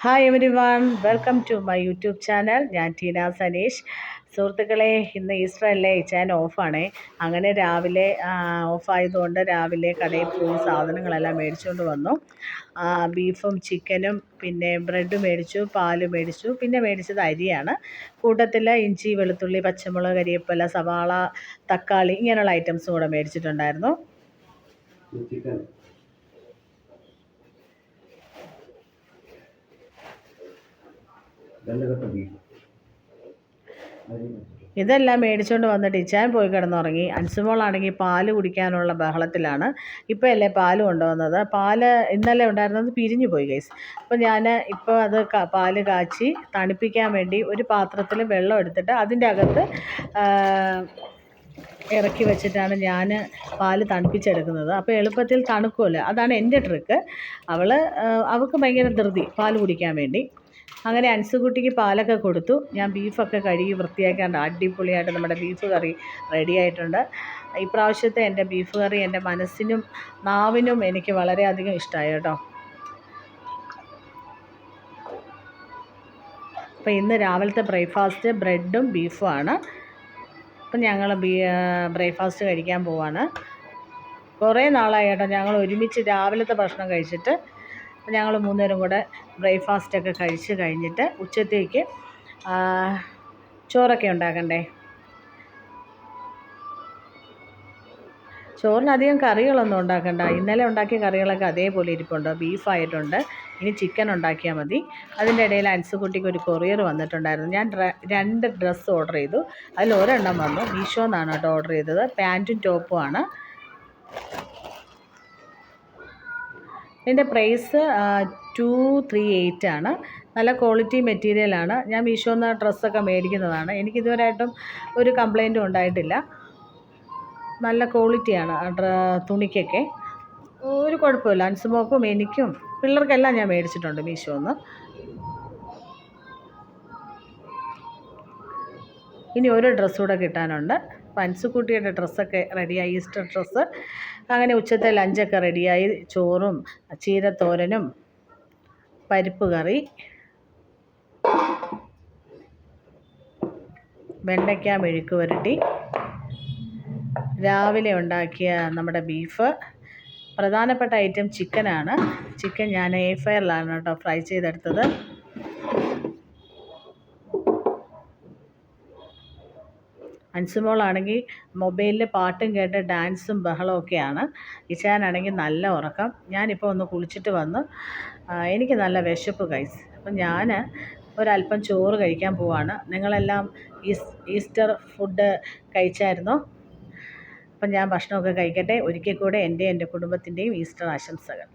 Hi everyone, welcome to my YouTube channel. ഞാൻ ടീന സനീഷ്. സുഹൃത്തുക്കളെ, ഇന്ന് ഈസ്റ്റർ അല്ലേ, ചാനൽ ഓഫാണേ. അങ്ങനെ രാവിലെ ഓഫായതുകൊണ്ട് രാവിലെ കടയിൽ പോയി സാധനങ്ങളെല്ലാം മേടിച്ചുകൊണ്ട് വന്നു. ബീഫും ചിക്കനും പിന്നെ ബ്രെഡ് മേടിച്ചു, പാല് മേടിച്ചു, പിന്നെ മേടിച്ചത് അരിയാണ്. കൂട്ടത്തിൽ ഇഞ്ചി, വെളുത്തുള്ളി, പച്ചമുളക്, കരിവേപ്പില, സവാള, തക്കാളി ഇങ്ങനെയുള്ള ഐറ്റംസും കൂടെ മേടിച്ചിട്ടുണ്ടായിരുന്നു. ഇതെല്ലാം മേടിച്ചുകൊണ്ട് വന്നിട്ട് ഇച്ചാൻ പോയി കിടന്നുറങ്ങി. അൻസുമോളാണെങ്കിൽ പാല് കുടിക്കാനുള്ള ബഹളത്തിലാണ്. ഇപ്പോൾ അല്ലേ പാല് കൊണ്ടുവന്നത്. പാല് ഇന്നലെ ഉണ്ടായിരുന്നത് പിരിഞ്ഞു പോയി ഗൈസ്. അപ്പോൾ ഞാൻ ഇപ്പോൾ അത് പാല് കാച്ചി തണുപ്പിക്കാൻ വേണ്ടി ഒരു പാത്രത്തിൽ വെള്ളം എടുത്തിട്ട് അതിൻ്റെ അകത്ത് ഇറക്കി വെച്ചിട്ടാണ് ഞാൻ പാല് തണുപ്പിച്ചെടുക്കുന്നത്. അപ്പോൾ എളുപ്പത്തിൽ തണുക്കുമല്ലോ. അതാണ് എൻ്റെ ട്രിക്ക്. അവൾക്ക് ഭയങ്കര ധൃതി പാല് കുടിക്കാൻ വേണ്ടി. അങ്ങനെ അൻസുകുട്ടിക്ക് പാലൊക്കെ കൊടുത്തു. ഞാൻ ബീഫൊക്കെ കഴുകി വൃത്തിയാക്കാണ്ട് അടിപൊളിയായിട്ട് നമ്മുടെ ബീഫ് കറി റെഡി ആയിട്ടുണ്ട്. ഇപ്രാവശ്യത്തെ എൻ്റെ ബീഫ് കറി എൻ്റെ മനസ്സിനും നാവിനും എനിക്ക് വളരെയധികം ഇഷ്ടമായി കേട്ടോ. അപ്പോൾ ഇന്ന് രാവിലത്തെ ബ്രേക്ക്ഫാസ്റ്റ് ബ്രെഡും ബീഫും ആണ്. അപ്പം ഞങ്ങൾ ബ്രേക്ക്ഫാസ്റ്റ് കഴിക്കാൻ പോവാണ്. കുറേ നാളായി കേട്ടോ ഞങ്ങൾ ഒരുമിച്ച് രാവിലത്തെ ഭക്ഷണം കഴിച്ചിട്ട്. ഞങ്ങൾ മൂന്നുപേരും കൂടെ ബ്രേക്ക്ഫാസ്റ്റൊക്കെ കഴിച്ച് കഴിഞ്ഞിട്ട് ഉച്ചത്തേക്ക് ചോറൊക്കെ ഉണ്ടാക്കണ്ടേ. ചോറിനധികം കറികളൊന്നും ഉണ്ടാക്കണ്ട. ഇന്നലെ ഉണ്ടാക്കിയ കറികളൊക്കെ അതേപോലെ ഇരിപ്പുണ്ട്. ബീഫായിട്ടുണ്ട്. ഇനി ചിക്കൻ ഉണ്ടാക്കിയാൽ മതി. അതിൻ്റെ ഇടയിൽ അൻസുകുട്ടിക്ക് ഒരു കൊറിയർ വന്നിട്ടുണ്ടായിരുന്നു. ഞാൻ 2 ഡ്രസ്സ് ഓർഡർ ചെയ്തു. അതിൽ ഒരെണ്ണം വന്നു. മീഷോന്നാണ് കേട്ടോ ഓർഡർ ചെയ്തത്. പാൻറ്റും ടോപ്പും ആണ്. ഇതിൻ്റെ പ്രൈസ് 238 ആണ്. നല്ല ക്വാളിറ്റി മെറ്റീരിയലാണ്. ഞാൻ മീഷോന്ന് ഡ്രസ്സൊക്കെ മേടിക്കുന്നതാണ്. എനിക്കിതുവരെയായിട്ടും ഒരു കംപ്ലൈൻറ്റും ഉണ്ടായിട്ടില്ല. നല്ല ക്വാളിറ്റിയാണ് തുണിക്കൊക്കെ. ഒരു കുഴപ്പമില്ല. അൻസുമോക്കും എനിക്കും പിള്ളേർക്കെല്ലാം ഞാൻ മേടിച്ചിട്ടുണ്ട് മീഷോന്ന്. ഇനി ഒരു ഡ്രസ്സ് കൂടെ കിട്ടാനുണ്ട്. അപ്പം അൻസുക്കുട്ടിയുടെ ഡ്രസ്സൊക്കെ റെഡിയായി, ഈസ്റ്റർ ഡ്രസ്സ്. അങ്ങനെ ഉച്ചത്തെ ലഞ്ചൊക്കെ റെഡിയായി. ചോറും ചീരത്തോരനും പരിപ്പ് കറി, വെണ്ടയ്ക്ക മെഴുക്ക് പുരട്ടി, രാവിലെ ഉണ്ടാക്കിയ നമ്മുടെ ബീഫ്. പ്രധാനപ്പെട്ട ഐറ്റം ചിക്കനാണ്. ചിക്കൻ ഞാൻ എയർ ഫ്രയറിലാണ് കേട്ടോ ഫ്രൈ ചെയ്തെടുത്തത്. അൻസുമോളാണെങ്കിൽ മൊബൈലിൽ പാട്ടും കേട്ട് ഡാൻസും ബഹളമൊക്കെയാണ്. ഇച്ചാനാണെങ്കിൽ നല്ല ഉറക്കം. ഞാനിപ്പോൾ ഒന്ന് കുളിച്ചിട്ട് വന്ന് എനിക്ക് നല്ല വിശപ്പ് ഗൈസ്. അപ്പം ഞാൻ ഒരല്പം ചോറ് കഴിക്കാൻ പോവാണ്. നിങ്ങളെല്ലാം ഈസ്റ്റർ ഫുഡ് കഴിച്ചായിരുന്നോ? അപ്പം ഞാൻ ഭക്ഷണമൊക്കെ കഴിക്കട്ടെ. ഒരിക്കൽ കൂടെ എൻ്റെ കുടുംബത്തിൻ്റെയും ഈസ്റ്റർ ആശംസകൾ.